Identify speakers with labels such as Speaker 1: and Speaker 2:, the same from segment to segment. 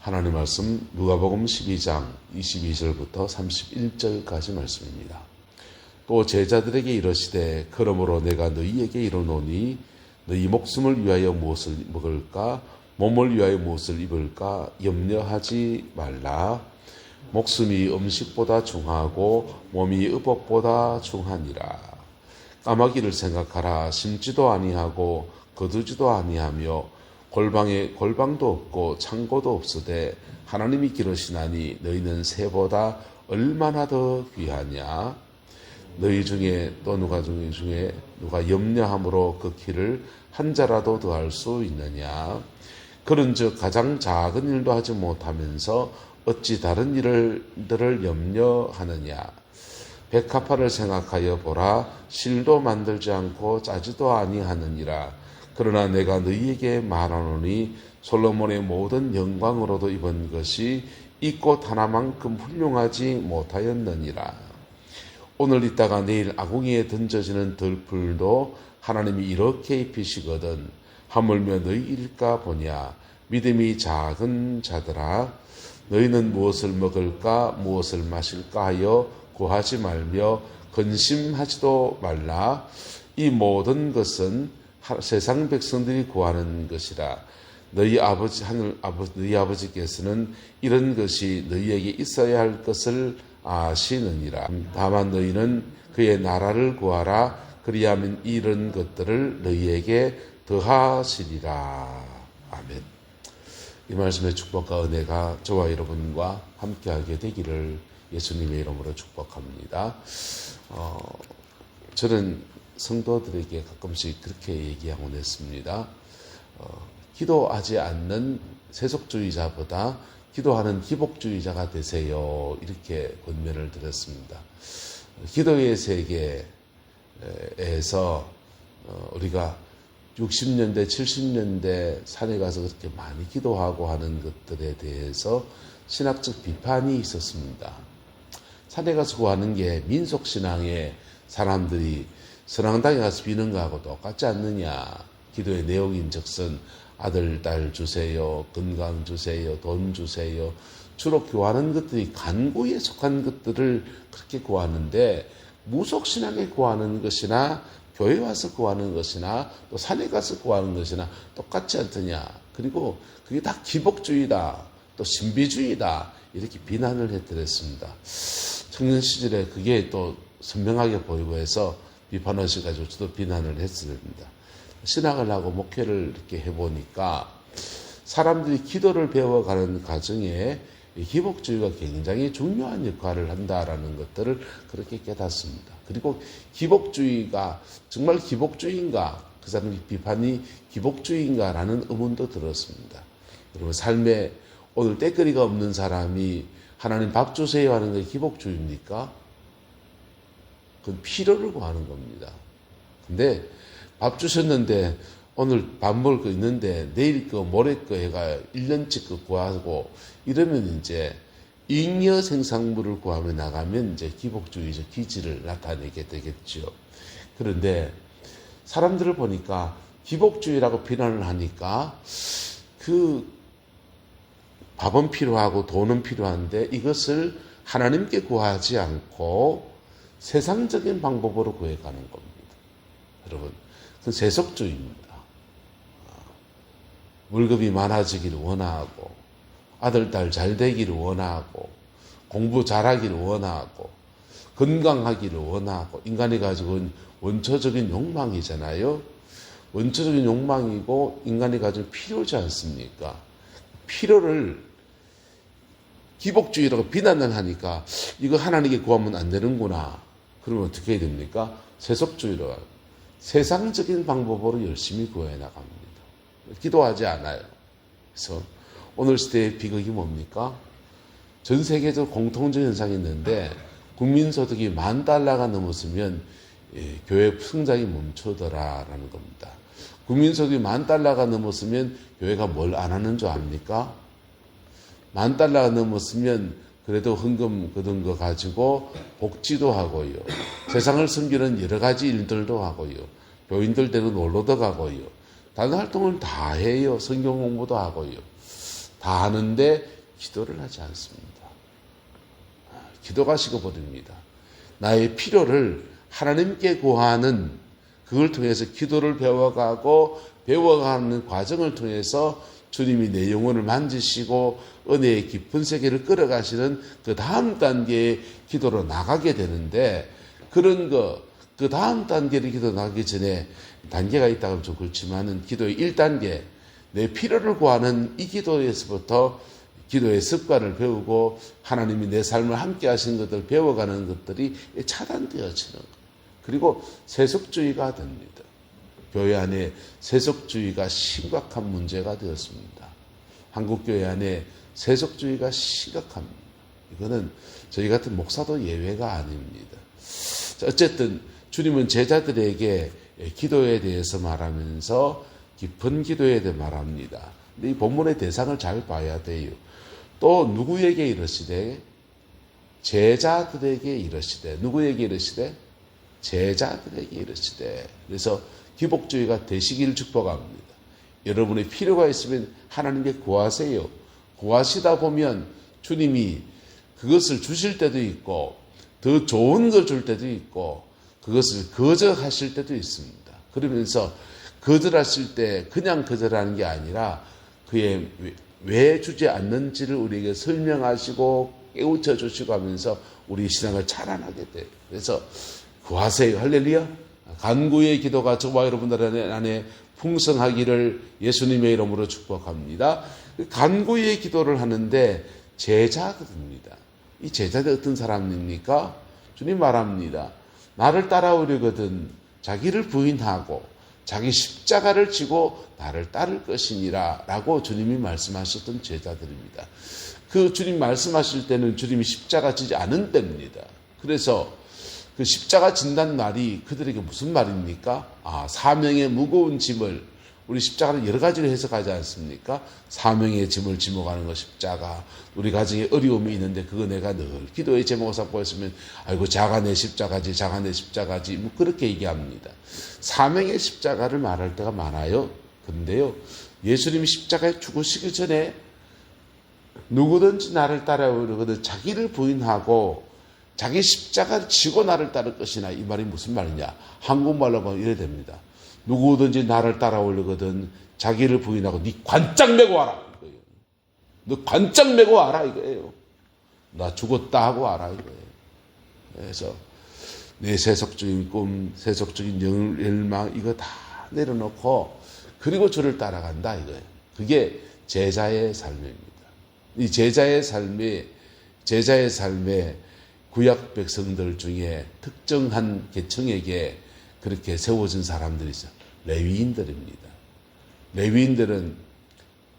Speaker 1: 하나님 말씀 누가복음 12장 22절부터 31절까지 말씀입니다. 또 제자들에게 이르시되 그러므로 내가 너희에게 이르노니 너희 목숨을 위하여 무엇을 먹을까 몸을 위하여 무엇을 입을까 염려하지 말라. 목숨이 음식보다 중하고 몸이 의복보다 중하니라. 까마귀를 생각하라. 심지도 아니하고 거두지도 아니하며 골방에 골방도 없고 창고도 없으되 하나님이 기르시나니 너희는 새보다 얼마나 더 귀하냐. 너희 중에 또 누가 염려함으로 그 키를 한 자라도 더할 수 있느냐. 그런즉 가장 작은 일도 하지 못하면서 어찌 다른 일들을 염려하느냐. 백합화를 생각하여 보라. 실도 만들지 않고 짜지도 아니하느니라. 그러나 내가 너희에게 말하노니 솔로몬의 모든 영광으로도 입은 것이 이 꽃 하나만큼 훌륭하지 못하였느니라. 오늘 있다가 내일 아궁이에 던져지는 들풀도 하나님이 이렇게 입히시거든. 하물며 너희일까 보냐. 믿음이 작은 자들아, 너희는 무엇을 먹을까 무엇을 마실까 하여 구하지 말며 근심하지도 말라. 이 모든 것은 세상 백성들이 구하는 것이라. 너희 아버지께서는 이런 것이 너희에게 있어야 할 것을 아시느니라. 다만 너희는 그의 나라를 구하라. 그리하면 이런 것들을 너희에게 더하시리라. 아멘. 이 말씀의 축복과 은혜가 저와 여러분과 함께하게 되기를 예수님의 이름으로 축복합니다. 저는 성도들에게 가끔씩 그렇게 얘기하곤 했습니다. 기도하지 않는 세속주의자보다 기도하는 기복주의자가 되세요. 이렇게 권면을 드렸습니다. 기도의 세계에서 우리가 60년대, 70년대 산에 가서 그렇게 많이 기도하고 하는 것들에 대해서 신학적 비판이 있었습니다. 산에 가서 구하는 게 민속신앙의 사람들이 선앙당에 가서 비는 거하고 똑같지 않느냐. 기도의 내용인즉슨 아들, 딸 주세요, 건강 주세요, 돈 주세요. 주로 구하는 것들이 간구에 속한 것들을 그렇게 구하는데 무속신앙에 구하는 것이나 교회 와서 구하는 것이나 또 산에 가서 구하는 것이나 똑같지 않더냐. 그리고 그게 다 기복주의다, 또 신비주의다, 이렇게 비난을 해드렸습니다. 청년 시절에 그게 또 선명하게 보이고 해서 비판의식 가지고 저도 비난을 했습니다. 신학을 하고 목회를 이렇게 해보니까 사람들이 기도를 배워가는 과정에 기복주의가 굉장히 중요한 역할을 한다라는 것들을 그렇게 깨닫습니다. 그리고 기복주의가 정말 기복주의인가, 그 사람의 비판이 기복주의인가라는 의문도 들었습니다. 여러분, 삶에 오늘 때거리가 없는 사람이 하나님 밥 주세요 하는 게 기복주의입니까? 그건 필요를 구하는 겁니다. 근데 밥 주셨는데 오늘 밥 먹을 거 있는데 내일 거 모레 거 해가 1년치 거 구하고 이러면 이제 잉여 생산물을 구하며 나가면 이제 기복주의적 기질을 나타내게 되겠죠. 그런데 사람들을 보니까 기복주의라고 비난을 하니까 그 밥은 필요하고 돈은 필요한데 이것을 하나님께 구하지 않고 세상적인 방법으로 구해가는 겁니다. 여러분, 그건 세속주의입니다. 월급이 많아지기를 원하고 아들, 딸 잘 되기를 원하고 공부 잘하기를 원하고 건강하기를 원하고 인간이 가지고 있는 원초적인 욕망이잖아요. 원초적인 욕망이고 인간이 가지고 필요지 않습니까? 필요를 기복주의라고 비난을 하니까 이거 하나님께 구하면 안 되는구나. 그러면 어떻게 해야 됩니까? 세속주의로 세상적인 방법으로 열심히 구해 나갑니다. 기도하지 않아요. 그래서 오늘 시대의 비극이 뭡니까? 전 세계적으로 공통적 현상이 있는데 국민소득이 $10,000가 넘었으면 교회 성장이 멈추더라라는 겁니다. 국민소득이 $10,000가 넘었으면 교회가 뭘 안 하는 줄 압니까? $10,000가 넘었으면 그래도 헌금 거둔 거 가지고 복지도 하고요. 세상을 섬기는 여러 가지 일들도 하고요. 교인들 데리고 놀러도 가고요. 다른 활동을 다 해요. 성경 공부도 하고요. 다 하는데 기도를 하지 않습니다. 기도가 식어버립니다. 나의 필요를 하나님께 구하는, 그걸 통해서 기도를 배워가는 과정을 통해서 주님이 내 영혼을 만지시고 은혜의 깊은 세계를 끌어가시는 그 다음 단계의 기도로 나가게 되는데, 그 다음 단계의 기도 나가기 전에 단계가 있다고 하면 좀 그렇지만은 기도의 1단계, 내 필요를 구하는 이 기도에서부터 기도의 습관을 배우고 하나님이 내 삶을 함께 하시는 것들을 배워가는 것들이 차단되어지는 것. 그리고 세속주의가 됩니다. 교회 안에 세속주의가 심각한 문제가 되었습니다. 한국교회 안에 세속주의가 심각합니다. 이거는 저희 같은 목사도 예외가 아닙니다. 어쨌든 주님은 제자들에게 기도에 대해서 말하면서 깊은 기도에 대해 말합니다. 근데 이 본문의 대상을 잘 봐야 돼요. 또 누구에게 이르시되? 제자들에게 이르시되. 누구에게 이르시되? 제자들에게 이르시되. 그래서 기복주의가 되시기를 축복합니다. 여러분의 필요가 있으면 하나님께 구하세요. 구하시다 보면 주님이 그것을 주실 때도 있고 더 좋은 걸 줄 때도 있고 그것을 거절하실 때도 있습니다. 그러면서 거절하실 때 그냥 거절하는 게 아니라 그의 왜 주지 않는지를 우리에게 설명하시고 깨우쳐 주시고 하면서 우리 신앙을 자라나게 돼요. 그래서 구하세요. 할렐루야. 간구의 기도가 저와 여러분들 안에 풍성하기를 예수님의 이름으로 축복합니다. 간구의 기도를 하는데 제자들입니다. 이 제자들 어떤 사람입니까? 주님 말합니다. 나를 따라오려거든 자기를 부인하고 자기 십자가를 지고 나를 따를 것이니라 라고 주님이 말씀하셨던 제자들입니다. 그 주님 말씀하실 때는 주님이 십자가 지지 않은 때입니다. 그래서 그 십자가 진단 말이 그들에게 무슨 말입니까? 사명의 무거운 짐을, 우리 십자가를 여러 가지로 해석하지 않습니까? 사명의 짐을 짊어가는 것 십자가, 우리 가정에 어려움이 있는데 그거 내가 늘 기도의 제목을 삼고 있으면 아이고 자가 내 십자가지, 자가 내 십자가지, 뭐 그렇게 얘기합니다. 사명의 십자가를 말할 때가 많아요. 근데요, 예수님이 십자가에 죽으시기 전에 누구든지 나를 따라오려거든 자기를 부인하고 자기 십자가를 지고 나를 따를 것이나, 이 말이 무슨 말이냐? 한국말로 보면 이래 됩니다. 누구든지 나를 따라오려거든 자기를 부인하고 네 관짝 메고 와라 이거예요. 너 관짝 메고 와라 이거예요. 나 죽었다 하고 와라 이거예요. 그래서 내 세속적인 꿈, 세속적인 열망 이거 다 내려놓고 그리고 주를 따라간다 이거예요. 그게 제자의 삶입니다. 이 제자의 삶에 구약 백성들 중에 특정한 계층에게 그렇게 세워진 사람들이 있어요. 레위인들입니다. 레위인들은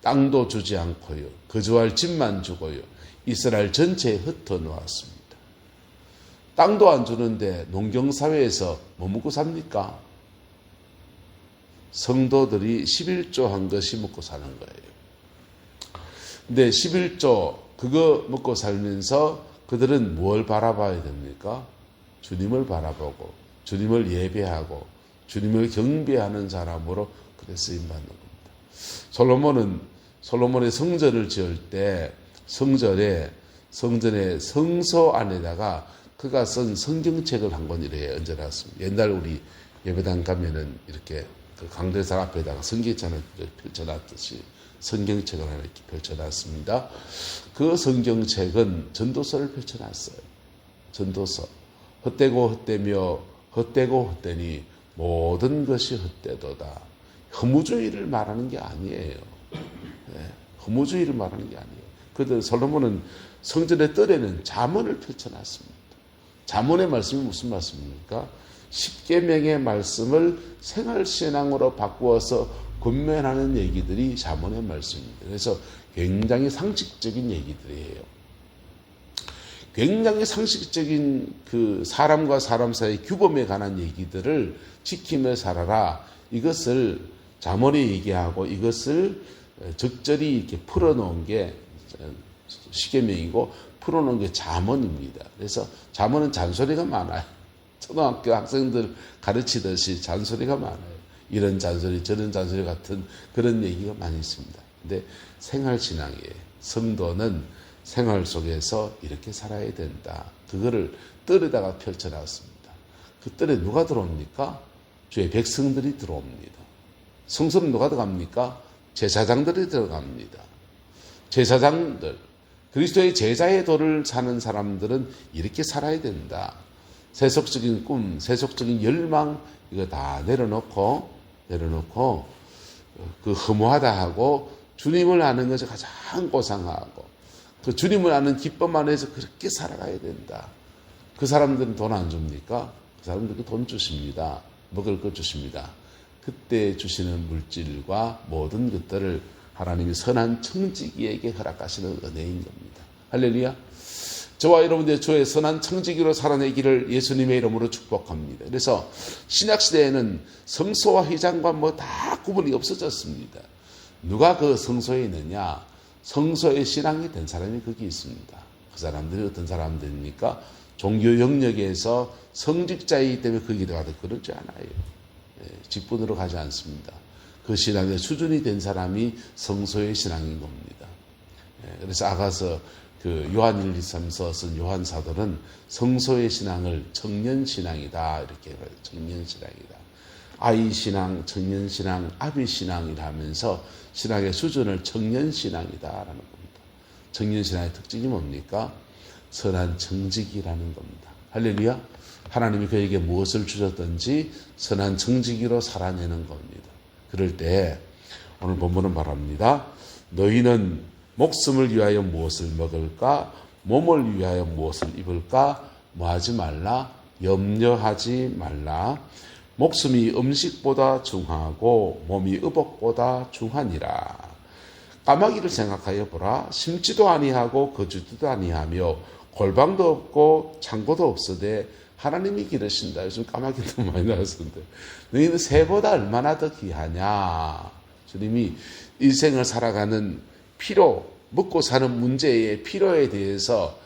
Speaker 1: 땅도 주지 않고요. 거주할 집만 주고요. 이스라엘 전체에 흩어놓았습니다. 땅도 안 주는데 농경사회에서 뭐 먹고 삽니까? 성도들이 11조 한 것이 먹고 사는 거예요. 근데 11조 그거 먹고 살면서 그들은 뭘 바라봐야 됩니까? 주님을 바라보고 주님을 예배하고 주님을 경배하는 사람으로 그래 쓰임받는 겁니다. 솔로몬의 성전을 지을 때 성전의 성서 안에다가 그가 쓴 성경책을 한 권 이렇게 얹어놨습니다. 옛날 우리 예배당 가면은 이렇게 그 강대상 앞에다가 성경책을 펼쳐놨듯이 성경책을 하나 이렇게 펼쳐놨습니다. 그 성경책은 전도서를 펼쳐놨어요. 전도서. 헛되고 헛되며 헛되고 헛되니 모든 것이 헛되도다. 허무주의를 말하는 게 아니에요. 허무주의를 말하는 게 아니에요. 그들 솔로몬은 성전의 뜰에는 잠언을 펼쳐놨습니다. 잠언의 말씀이 무슨 말씀입니까? 십계명의 말씀을 생활신앙으로 바꾸어서 권면하는 얘기들이 잠언의 말씀입니다. 그래서 굉장히 상식적인 얘기들이에요. 굉장히 상식적인 그 사람과 사람 사이의 규범에 관한 얘기들을 지키며 살아라. 이것을 잠언이 얘기하고 이것을 적절히 이렇게 풀어놓은 게 십계명이고 풀어놓은 게 잠언입니다. 그래서 잠언은 잔소리가 많아요. 초등학교 학생들 가르치듯이 잔소리가 많아요. 이런 잔소리 저런 잔소리 같은 그런 얘기가 많이 있습니다. 근데 생활신앙이에요. 성도는 생활 속에서 이렇게 살아야 된다. 그거를 뜰에다가 펼쳐놨습니다. 그 뜰에 누가 들어옵니까? 주의 백성들이 들어옵니다. 성소는 누가 들어갑니까? 제사장들이 들어갑니다. 제사장들, 그리스도의 제자의 도를 사는 사람들은 이렇게 살아야 된다. 세속적인 꿈, 세속적인 열망 이거 다 내려놓고 그 허무하다 하고 주님을 아는 것이 가장 고상하고 그 주님을 아는 기쁨 안에서 그렇게 살아가야 된다. 그 사람들은 돈 안 줍니까? 그 사람들은 돈 주십니다. 먹을 것 주십니다. 그때 주시는 물질과 모든 것들을 하나님이 선한 청지기에게 허락하시는 은혜인 겁니다. 할렐루야. 저와 여러분들 주의 선한 청지기로 살아내기를 예수님의 이름으로 축복합니다. 그래서 신약시대에는 성소와 휘장과 뭐 다 구분이 없어졌습니다. 누가 그 성소에 있느냐? 성소의 신앙이 된 사람이 거기 있습니다. 그 사람들이 어떤 사람들입니까? 종교 영역에서 성직자이기 때문에 거기에 가도 그러지 않아요. 직분으로 가지 않습니다. 그 신앙의 수준이 된 사람이 성소의 신앙인 겁니다. 그래서 아가서 그 요한 1, 2, 3서 쓴 요한 사도는 성소의 신앙을 청년신앙이다 이렇게 해요. 청년신앙이다. 아이신앙, 청년신앙, 아비신앙이라 하면서 신앙의 수준을 청년신앙이다라는 겁니다. 청년신앙의 특징이 뭡니까? 선한 청지기라는 겁니다. 할렐루야. 하나님이 그에게 무엇을 주셨든지 선한 청지기로 살아내는 겁니다. 그럴 때 오늘 본문은 말합니다. 너희는 목숨을 위하여 무엇을 먹을까? 몸을 위하여 무엇을 입을까? 뭐하지 말라? 염려하지 말라. 목숨이 음식보다 중하고 몸이 의복보다 중하니라. 까마귀를 생각하여 보라. 심지도 아니하고 거주지도 아니하며 골방도 없고 창고도 없으되 하나님이 기르신다. 요즘 까마귀도 많이 나왔었는데 너희는 새보다 얼마나 더 귀하냐. 주님이 인생을 살아가는 필요, 먹고 사는 문제의 필요에 대해서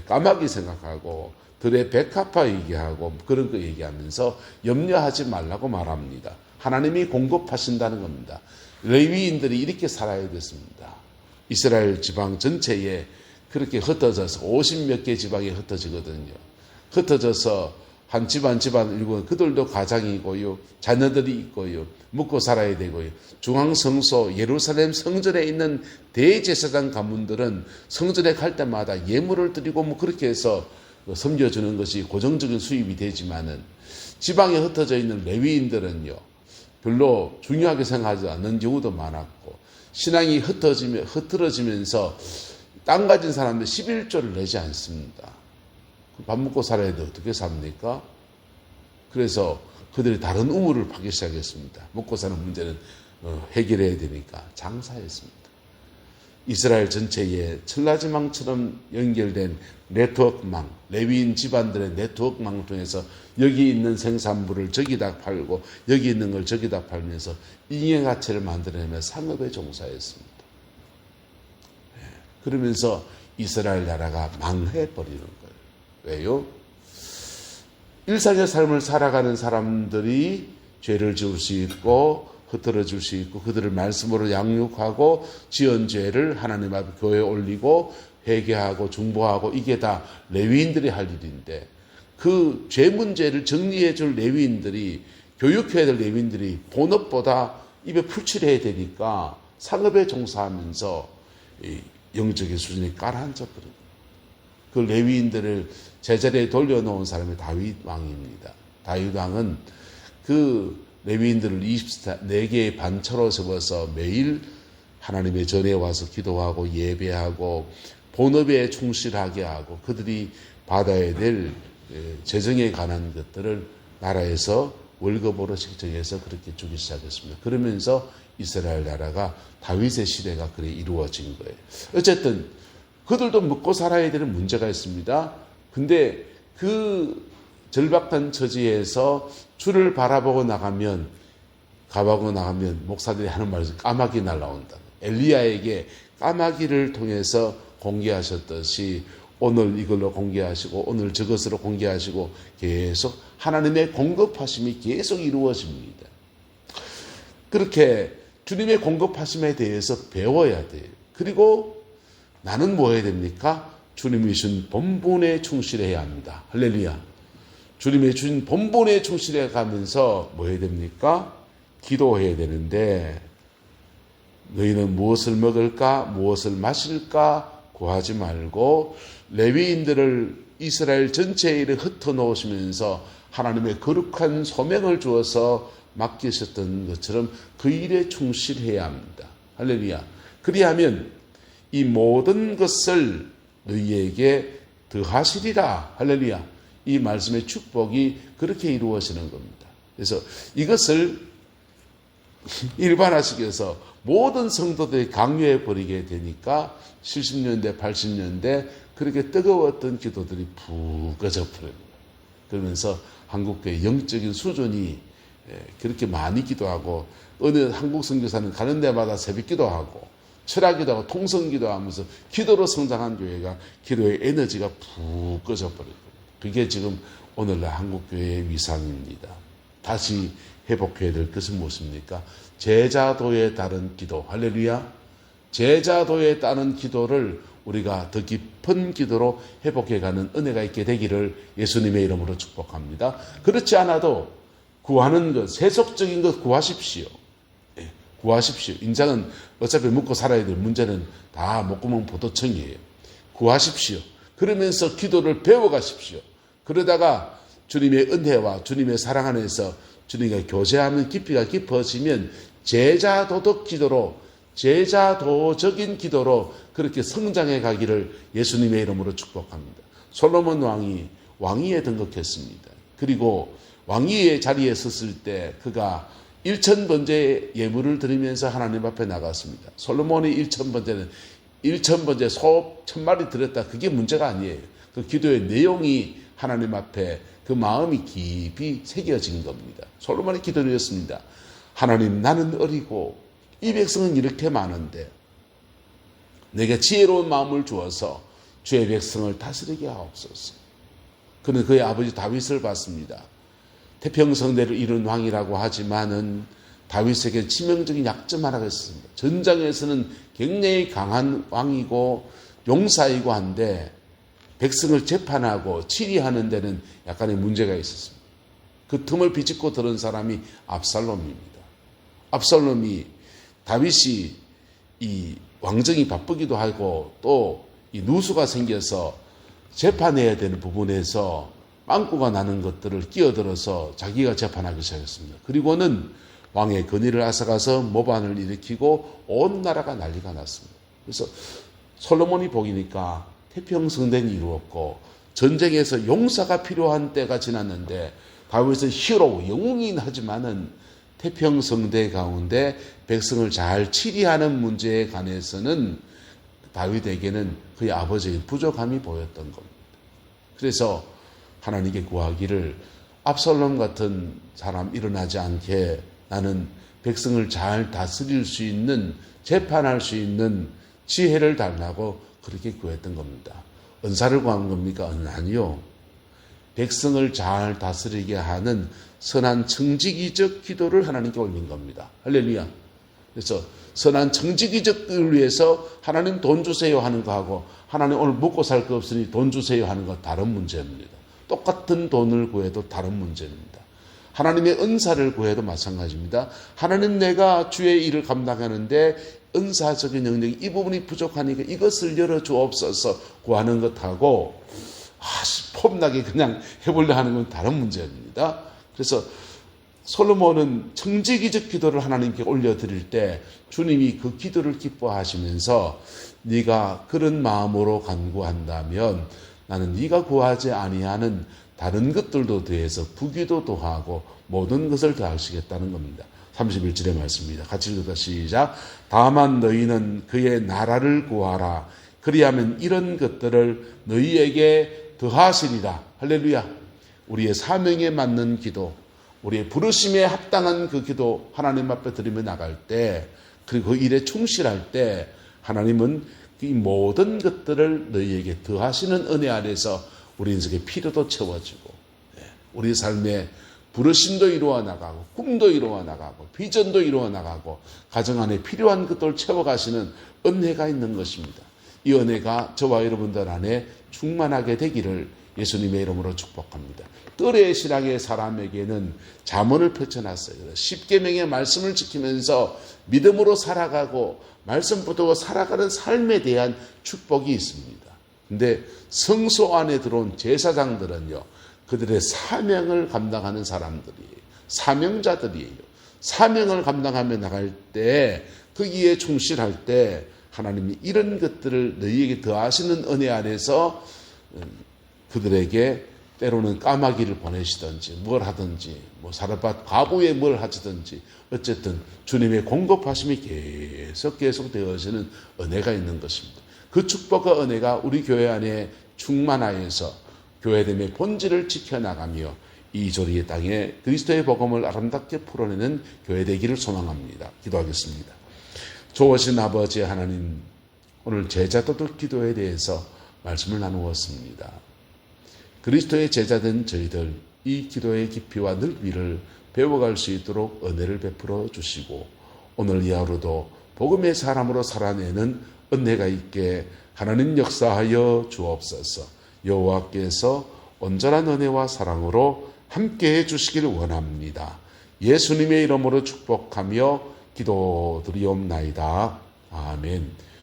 Speaker 1: 까마귀 생각하고 들의 백합화 얘기하고 그런 거 얘기하면서 염려하지 말라고 말합니다. 하나님이 공급하신다는 겁니다. 레위인들이 이렇게 살아야 됐습니다. 이스라엘 지방 전체에 그렇게 흩어져서 50몇 개 지방에 흩어지거든요. 흩어져서 한 집안 일구 그들도 가장이고요. 자녀들이 있고요. 먹고 살아야 되고요. 중앙성소 예루살렘 성전에 있는 대제사장 가문들은 성전에 갈 때마다 예물을 드리고 뭐 그렇게 해서 섬겨주는 것이 고정적인 수입이 되지만은 지방에 흩어져 있는 레위인들은요. 별로 중요하게 생각하지 않는 경우도 많았고 신앙이 흐트러지면서 땅 가진 사람들 11조를 내지 않습니다. 밥 먹고 살아야 돼 어떻게 삽니까? 그래서 그들이 다른 우물을 파기 시작했습니다. 먹고 사는 문제는 해결해야 되니까 장사했습니다. 이스라엘 전체에 천라지망처럼 연결된 네트워크망, 레위인 집안들의 네트워크망을 통해서 여기 있는 생산물을 저기다 팔고 여기 있는 걸 저기다 팔면서 인연가치를 만들어내며 상업에 종사했습니다. 그러면서 이스라엘 나라가 망해버리는 거예요. 왜요? 일상의 삶을 살아가는 사람들이 죄를 지을 수 있고 흐트러질 수 있고 그들을 말씀으로 양육하고 지은 죄를 하나님 앞에 교회에 올리고 회개하고 중보하고 이게 다 레위인들이 할 일인데 그 죄 문제를 정리해 줄 레위인들이 교육해야 될 레위인들이 본업보다 입에 풀칠해야 되니까 상업에 종사하면서 영적인 수준이 가라앉아버린 그 레위인들을 제자리에 돌려놓은 사람이 다윗 왕입니다. 다윗 왕은 그 레위인들을 24개의 반차로 세워서 매일 하나님의 전에 와서 기도하고 예배하고 본업에 충실하게 하고 그들이 받아야 될 재정에 관한 것들을 나라에서 월급으로 책정해서 그렇게 주기 시작했습니다. 그러면서 이스라엘 나라가 다윗의 시대가 그래 이루어진 거예요. 어쨌든 그들도 먹고 살아야 되는 문제가 있습니다. 근데 그 절박한 처지에서 주를 바라보고 나가면 목사들이 하는 말에서 까마귀 날라온다. 엘리야에게 까마귀를 통해서 공개하셨듯이 오늘 이걸로 공개하시고 오늘 저것으로 공개하시고 계속 하나님의 공급하심이 계속 이루어집니다. 그렇게 주님의 공급하심에 대해서 배워야 돼요. 그리고 나는 뭐 해야 됩니까? 주님이 주신 본분에 충실해야 합니다. 할렐루야. 주님이 주신 본분에 충실해 가면서 뭐 해야 됩니까? 기도해야 되는데 너희는 무엇을 먹을까? 무엇을 마실까? 구하지 말고 레위인들을 이스라엘 전체에 이르 흩어놓으시면서 하나님의 거룩한 소명을 주어서 맡기셨던 것처럼 그 일에 충실해야 합니다. 할렐루야. 그리하면 이 모든 것을 너희에게 더하시리라. 할렐루야. 이 말씀의 축복이 그렇게 이루어지는 겁니다. 그래서 이것을 일반화시켜서 모든 성도들이 강요해 버리게 되니까 70년대, 80년대 그렇게 뜨거웠던 기도들이 푹 꺼져버립니다. 그러면서 한국교회 영적인 수준이 그렇게 많이 기도하고 어느 한국 선교사는 가는 데마다 새벽 기도하고 철학 기도하고 통성 기도하면서 기도로 성장한 교회가 기도의 에너지가 푹 꺼져버릴 겁니다. 그게 지금 오늘날 한국교회의 위상입니다. 다시 회복해야 될 것은 무엇입니까? 제자도에 따른 기도. 할렐루야. 제자도에 따른 기도를 우리가 더 깊은 기도로 회복해가는 은혜가 있게 되기를 예수님의 이름으로 축복합니다. 그렇지 않아도 구하는 것, 세속적인 것 구하십시오. 구하십시오. 인자는 어차피 먹고 살아야 될 문제는 다 목구멍 포도청이에요. 구하십시오. 그러면서 기도를 배워가십시오. 그러다가 주님의 은혜와 주님의 사랑 안에서 주님과 교제하는 깊이가 깊어지면 제자도덕 기도로, 제자도적인 기도로 그렇게 성장해 가기를 예수님의 이름으로 축복합니다. 솔로몬 왕이 왕위에 등극했습니다. 그리고 왕위의 자리에 섰을 때 그가 1000번째 예물을 드리면서 하나님 앞에 나갔습니다. 솔로몬이 1000번째는 1000번째 소 1000마리 드렸다. 그게 문제가 아니에요. 그 기도의 내용이 하나님 앞에 그 마음이 깊이 새겨진 겁니다. 솔로몬의 기도였습니다. 하나님, 나는 어리고 이 백성은 이렇게 많은데 내게 지혜로운 마음을 주어서 주의 백성을 다스리게 하옵소서. 그는 그의 아버지 다윗을 봤습니다. 태평성대를 이룬 왕이라고 하지만은 다윗에게 치명적인 약점 하나가 있습니다. 전장에서는 굉장히 강한 왕이고 용사이고 한데 백성을 재판하고 치리하는 데는 약간의 문제가 있었습니다. 그 틈을 비집고 들은 사람이 압살롬입니다. 압살롬이 다윗이 이 왕정이 바쁘기도 하고 또 이 누수가 생겨서 재판해야 되는 부분에서 빵꾸가 나는 것들을 끼어들어서 자기가 재판하기 시작했습니다. 그리고는 왕의 권위를 앗아가서 모반을 일으키고 온 나라가 난리가 났습니다. 그래서 솔로몬이 보니까 태평성대는 이루었고 전쟁에서 용사가 필요한 때가 지났는데 다윗은 히어로 영웅이긴 하지만은 태평성대 가운데 백성을 잘 치리하는 문제에 관해서는 다윗에게는 그의 아버지의 부족함이 보였던 겁니다. 그래서 하나님께 구하기를 압살롬 같은 사람 일어나지 않게 나는 백성을 잘 다스릴 수 있는, 재판할 수 있는 지혜를 달라고 그렇게 구했던 겁니다. 은사를 구한 겁니까? 아니요. 백성을 잘 다스리게 하는 선한 청지기적 기도를 하나님께 올린 겁니다. 할렐루야. 그래서 선한 청지기적을 위해서 하나님 돈 주세요 하는 거하고 하나님 오늘 먹고 살 거 없으니 돈 주세요 하는 거 다른 문제입니다. 똑같은 돈을 구해도 다른 문제입니다. 하나님의 은사를 구해도 마찬가지입니다. 하나님, 내가 주의 일을 감당하는데 은사적인 영역이 이 부분이 부족하니까 이것을 열어주옵소서 구하는 것하고 폼나게 그냥 해보려 하는 건 다른 문제입니다. 그래서 솔로몬은 청지기적 기도를 하나님께 올려드릴 때 주님이 그 기도를 기뻐하시면서 네가 그런 마음으로 간구한다면 나는 네가 구하지 아니하는 다른 것들도 더해서 부귀도 더하고 모든 것을 더하시겠다는 겁니다. 31절의 말씀입니다. 같이 읽어다 시작. 다만 너희는 그의 나라를 구하라. 그리하면 이런 것들을 너희에게 더하시리라. 할렐루야. 우리의 사명에 맞는 기도, 우리의 부르심에 합당한 그 기도 하나님 앞에 드리며 나갈 때, 그리고 그 일에 충실할 때 하나님은 이 모든 것들을 너희에게 더하시는 은혜 아래서 우리 인생의 필요도 채워지고 우리 삶의 부르심도 이루어 나가고 꿈도 이루어 나가고 비전도 이루어 나가고 가정 안에 필요한 것들을 채워가시는 은혜가 있는 것입니다. 이 은혜가 저와 여러분들 안에 충만하게 되기를 예수님의 이름으로 축복합니다. 뜰의 신앙의 사람에게는 잠언을 펼쳐놨어요. 10계명의 말씀을 지키면서 믿음으로 살아가고 말씀 붙들고 살아가는 삶에 대한 축복이 있습니다. 근데 성소 안에 들어온 제사장들은요, 그들의 사명을 감당하는 사람들이에요. 사명자들이에요. 사명을 감당하며 나갈 때, 거기에 충실할 때 하나님이 이런 것들을 너희에게 더하시는 은혜 안에서 그들에게 때로는 까마귀를 보내시든지 뭘 하든지 사르밧 과부에 뭘 하시든지 어쨌든 주님의 공급하심이 계속 되어지는 은혜가 있는 것입니다. 그 축복과 은혜가 우리 교회 안에 충만하여서 교회됨의 본질을 지켜나가며 이 조리의 땅에 그리스도의 복음을 아름답게 풀어내는 교회 되기를 소망합니다. 기도하겠습니다. 좋으신 아버지 하나님, 오늘 제자도덕 기도에 대해서 말씀을 나누었습니다. 그리스도의 제자된 저희들 이 기도의 깊이와 넓이를 배워갈 수 있도록 은혜를 베풀어 주시고 오늘 이 하루도 복음의 사람으로 살아내는 은혜가 있게 하나님 역사하여 주옵소서. 여호와께서 온전한 은혜와 사랑으로 함께해 주시기를 원합니다. 예수님의 이름으로 축복하며 기도드리옵나이다. 아멘.